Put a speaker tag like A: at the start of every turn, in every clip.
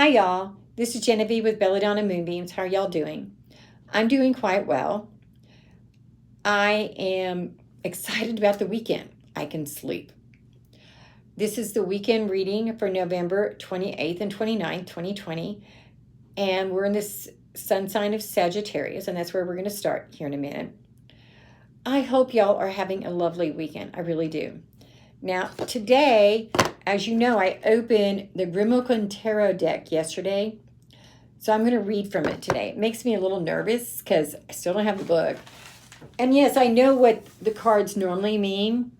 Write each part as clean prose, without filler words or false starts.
A: Hi, y'all. This is Genevieve with Belladonna and Moonbeams. How are y'all doing? I'm doing quite well. I am excited about the weekend. I can sleep. This is the weekend reading for November 28th and 29th, 2020. And we're in this sun sign of Sagittarius, and that's where we're going to start here in a minute. I hope y'all are having a lovely weekend. I really do. Now, today, as you know, I opened the Grimalkin Tarot Deck yesterday. So I'm going to read from it today. It makes me a little nervous because I still don't have the book. And yes, I know what the cards normally mean.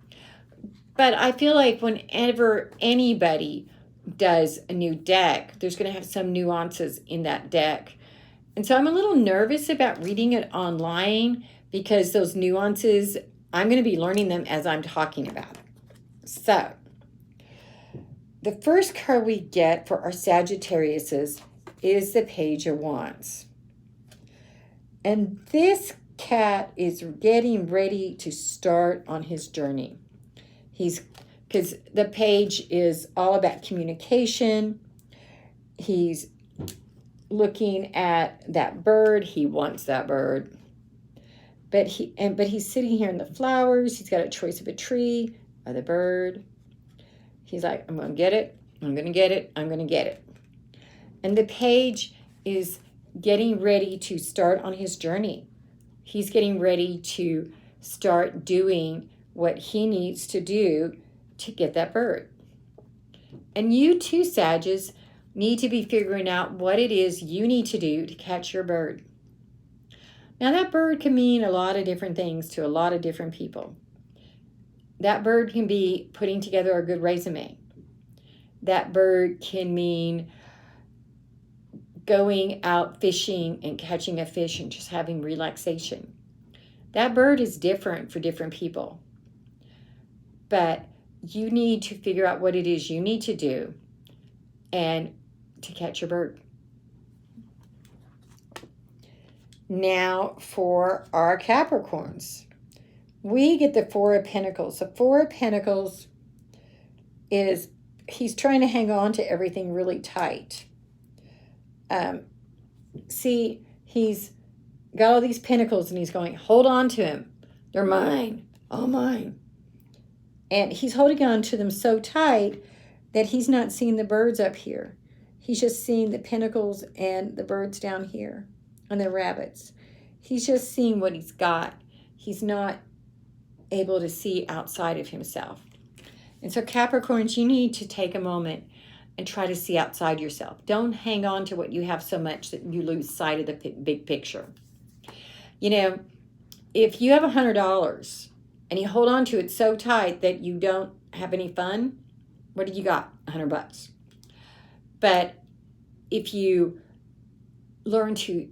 A: But I feel like whenever anybody does a new deck, there's going to have some nuances in that deck. And so I'm a little nervous about reading it online because those nuances, I'm going to be learning them as I'm talking about it. So, the first card we get for our Sagittariuses is the Page of Wands. And this cat is getting ready to start on his journey. Because the page is all about communication. He's looking at that bird. He wants that bird. But he's sitting here in the flowers. He's got a choice of a tree or the bird. He's like, I'm going to get it. I'm going to get it. I'm going to get it. And the page is getting ready to start on his journey. He's getting ready to start doing what he needs to do to get that bird. And you too, Sagittarius, need to be figuring out what it is you need to do to catch your bird. Now, that bird can mean a lot of different things to a lot of different people. That bird can be putting together a good resume. That bird can mean going out fishing and catching a fish and just having relaxation. That bird is different for different people. But you need to figure out what it is you need to do and to catch your bird. Now for our Capricorns. We get the Four of Pentacles. The Four of Pentacles is he's trying to hang on to everything really tight. See, he's got all these pentacles and he's going, hold on to him. They're mine, all mine. And he's holding on to them so tight that he's not seeing the birds up here. He's just seeing the pentacles and the birds down here and the rabbits. He's just seeing what he's got. He's not able to see outside of himself. And so Capricorns, you need to take a moment and try to see outside yourself. Don't hang on to what you have so much that you lose sight of the big picture. You know, if you have $100 and you hold on to it so tight that you don't have any fun, what do you got? $100. But if you learn to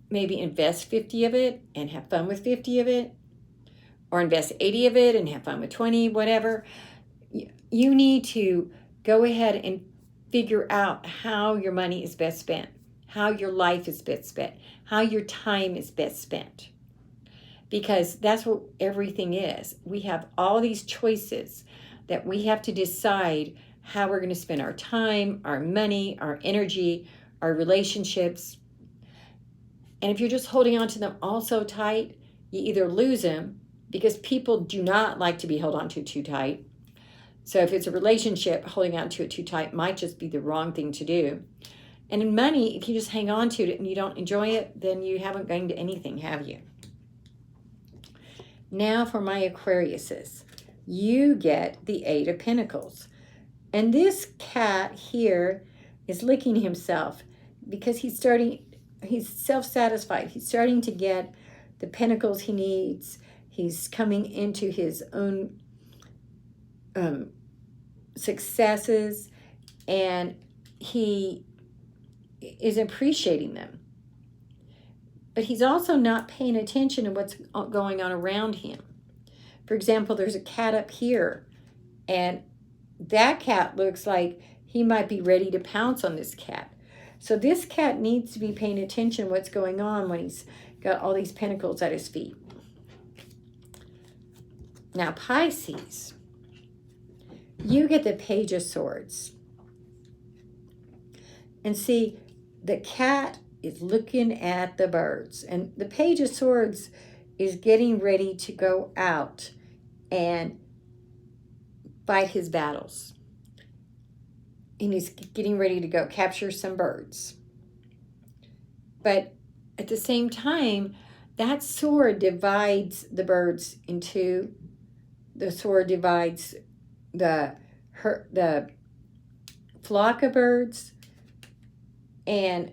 A: maybe invest 50 of it and have fun with 50 of it, or invest 80 of it and have fun with 20, whatever, you need to go ahead and figure out how your money is best spent, how your life is best spent, how your time is best spent. Because that's what everything is. We have all these choices that we have to decide how we're going to spend our time, our money, our energy, our relationships. And if you're just holding on to them all so tight, you either lose them, because people do not like to be held on to too tight. So if it's a relationship, holding on to it too tight might just be the wrong thing to do. And in money, if you just hang on to it and you don't enjoy it, then you haven't gained anything, have you? Now for my Aquariuses. You get the Eight of Pentacles. And this cat here is licking himself because he's self-satisfied. He's starting to get the pentacles he needs. He's coming into his own successes, and he is appreciating them. But he's also not paying attention to what's going on around him. For example, there's a cat up here, and that cat looks like he might be ready to pounce on this cat. So this cat needs to be paying attention to what's going on when he's got all these pentacles at his feet. Now, Pisces, you get the Page of Swords. And see, the cat is looking at the birds. And the Page of Swords is getting ready to go out and fight his battles. And he's getting ready to go capture some birds. But at the same time, that sword divides the birds in two. The sword divides the flock of birds, and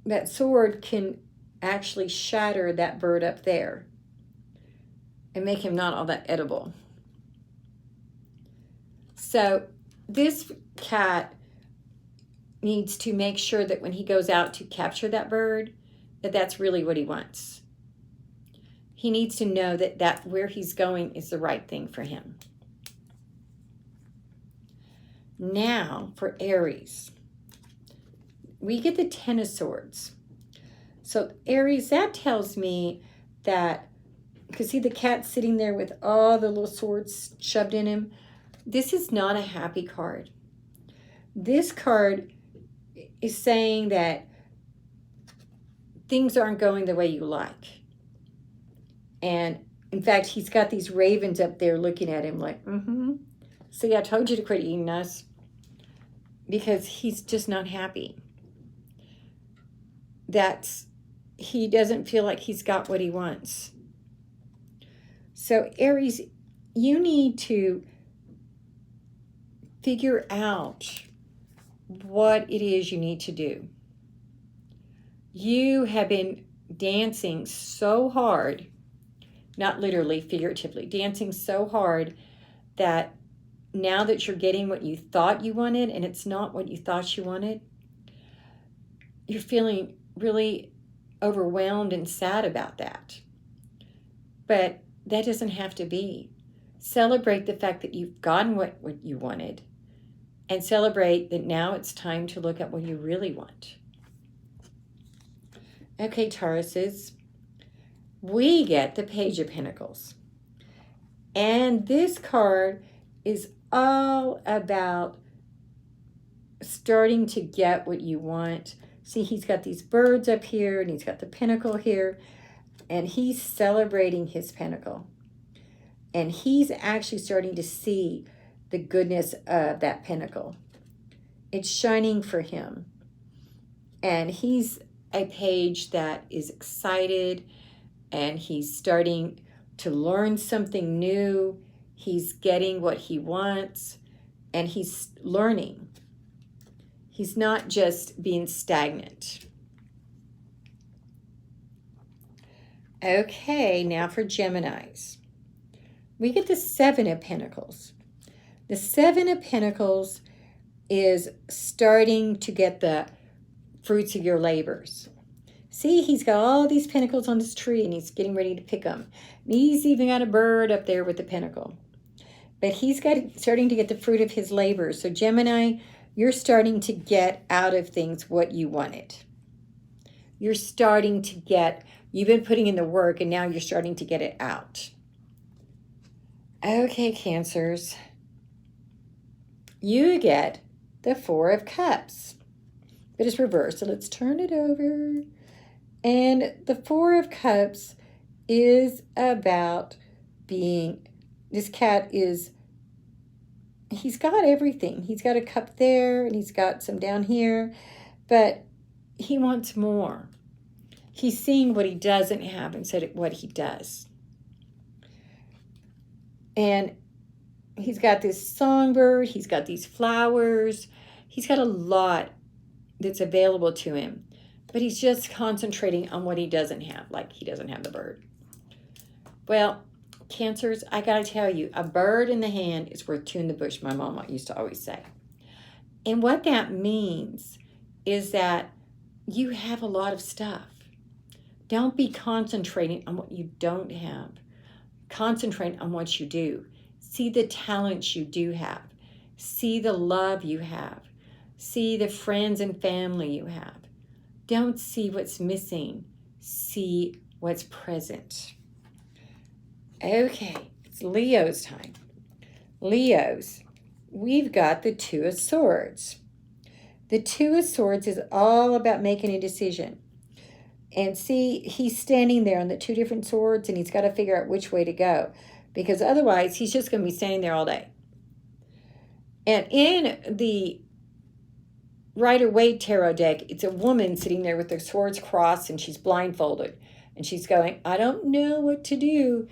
A: that sword can actually shatter that bird up there and make him not all that edible. So this cat needs to make sure that when he goes out to capture that bird, that that's really what he wants. He needs to know that where he's going is the right thing for him. Now for Aries, we get the Ten of Swords. So Aries, that tells me that, because see the cat sitting there with all the little swords shoved in him. This is not a happy card. This card is saying that things aren't going the way you like. And in fact, he's got these ravens up there looking at him like, see, I told you to quit eating us. Because he's just not happy. He doesn't feel like he's got what he wants. So Aries, you need to figure out what it is you need to do. You have been dancing so hard, not literally, figuratively, dancing so hard that now that you're getting what you thought you wanted and it's not what you thought you wanted, you're feeling really overwhelmed and sad about that. But that doesn't have to be. Celebrate the fact that you've gotten what you wanted, and celebrate that now it's time to look at what you really want. Okay, Tauruses, we get the Page of Pentacles. And this card is all about starting to get what you want. See, he's got these birds up here, and he's got the pentacle here, and he's celebrating his pentacle. And he's actually starting to see the goodness of that pentacle. It's shining for him. And he's a page that is excited, and he's starting to learn something new. He's getting what he wants, and he's learning. He's not just being stagnant. Okay, now for Geminis. We get the Seven of Pentacles. The Seven of Pentacles is starting to get the fruits of your labors. See, he's got all these pentacles on his tree, and he's getting ready to pick them. And he's even got a bird up there with the pentacle. But he's starting to get the fruit of his labor. So Gemini, you're starting to get out of things what you wanted. You're starting to get, you've been putting in the work, and now you're starting to get it out. Okay, Cancers. You get the Four of Cups. But it's reversed, so let's turn it over. And the Four of Cups is about being, this cat is, he's got everything. He's got a cup there, and he's got some down here, but he wants more. He's seeing what he doesn't have instead of what he does. And he's got this songbird, he's got these flowers, he's got a lot that's available to him, but he's just concentrating on what he doesn't have, like he doesn't have the bird. Well, Cancers, I gotta tell you, a bird in the hand is worth two in the bush, my mama used to always say. And what that means is that you have a lot of stuff. Don't be concentrating on what you don't have. Concentrate on what you do. See the talents you do have. See the love you have. See the friends and family you have. Don't see what's missing. See what's present. Okay, it's Leo's time. Leos, we've got the Two of Swords. The Two of Swords is all about making a decision. And see, he's standing there on the two different swords, and he's got to figure out which way to go. Because otherwise, he's just going to be standing there all day. And in the Rider-Waite Tarot deck, it's a woman sitting there with her swords crossed, and she's blindfolded. And she's going, I don't know what to do.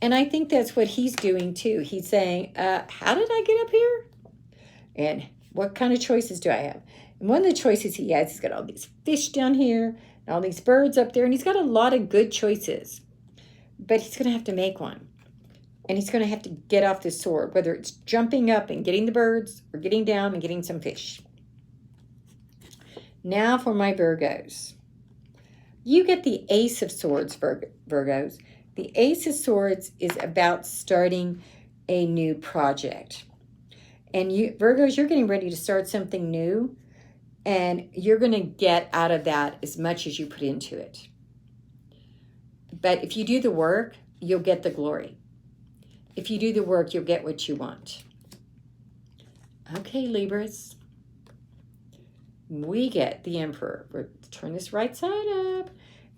A: And I think that's what he's doing too. He's saying, how did I get up here? And what kind of choices do I have? And one of the choices he has, he's got all these fish down here, and all these birds up there, and he's got a lot of good choices. But he's going to have to make one. And he's going to have to get off this sword, whether it's jumping up and getting the birds, or getting down and getting some fish. Now for my Virgos. You get the Ace of Swords, Virgos. The Ace of Swords is about starting a new project. And you, Virgos, you're getting ready to start something new, and you're going to get out of that as much as you put into it. But if you do the work, you'll get the glory. If you do the work, you'll get what you want. Okay, Libras. We get the Emperor. We'll turn this right side up.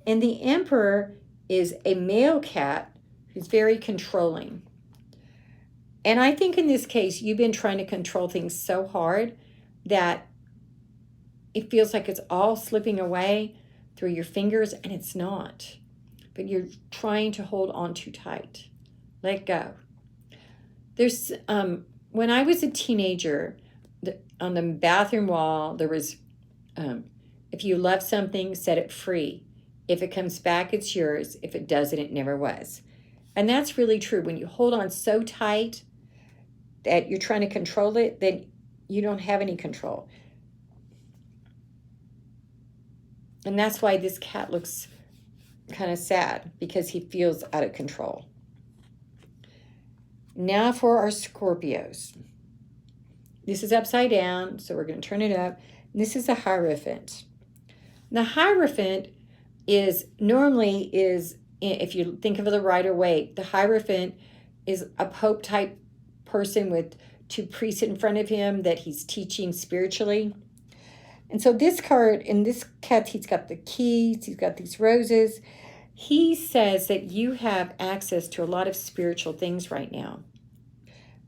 A: And the Emperor is a male cat who's very controlling. And I think in this case, you've been trying to control things so hard that it feels like it's all slipping away through your fingers, and it's not. But you're trying to hold on too tight. Let go. There's, when I was a teenager, on the bathroom wall, there was, if you love something, set it free. If it comes back, it's yours. If it doesn't, it never was. And that's really true. When you hold on so tight that you're trying to control it, then you don't have any control. And that's why this cat looks kind of sad, because he feels out of control. Now for our Scorpios. This is upside down, so we're going to turn it up. This is a Hierophant. The Hierophant is normally, if you think of the Rider-Waite, the Hierophant is a Pope-type person with two priests in front of him that he's teaching spiritually. And so this card, in this cat, he's got the keys, he's got these roses. He says that you have access to a lot of spiritual things right now,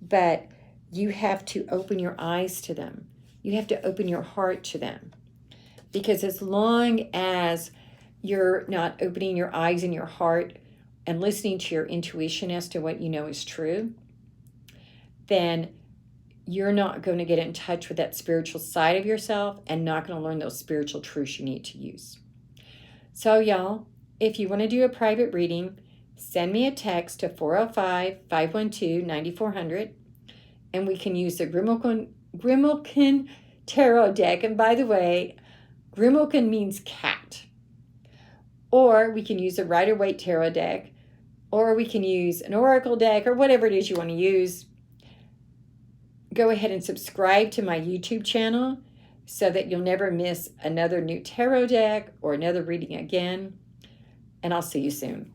A: but you have to open your eyes to them. You have to open your heart to them. Because as long as you're not opening your eyes and your heart and listening to your intuition as to what you know is true, then you're not going to get in touch with that spiritual side of yourself and not going to learn those spiritual truths you need to use. So y'all, if you want to do a private reading, send me a text to 405-512-9400, and we can use the Grimalkin Tarot Deck. And by the way, Grimalkin means cat. Or we can use a Rider-Waite Tarot Deck, or we can use an Oracle deck, or whatever it is you want to use. Go ahead and subscribe to my YouTube channel so that you'll never miss another new tarot deck or another reading again. And I'll see you soon.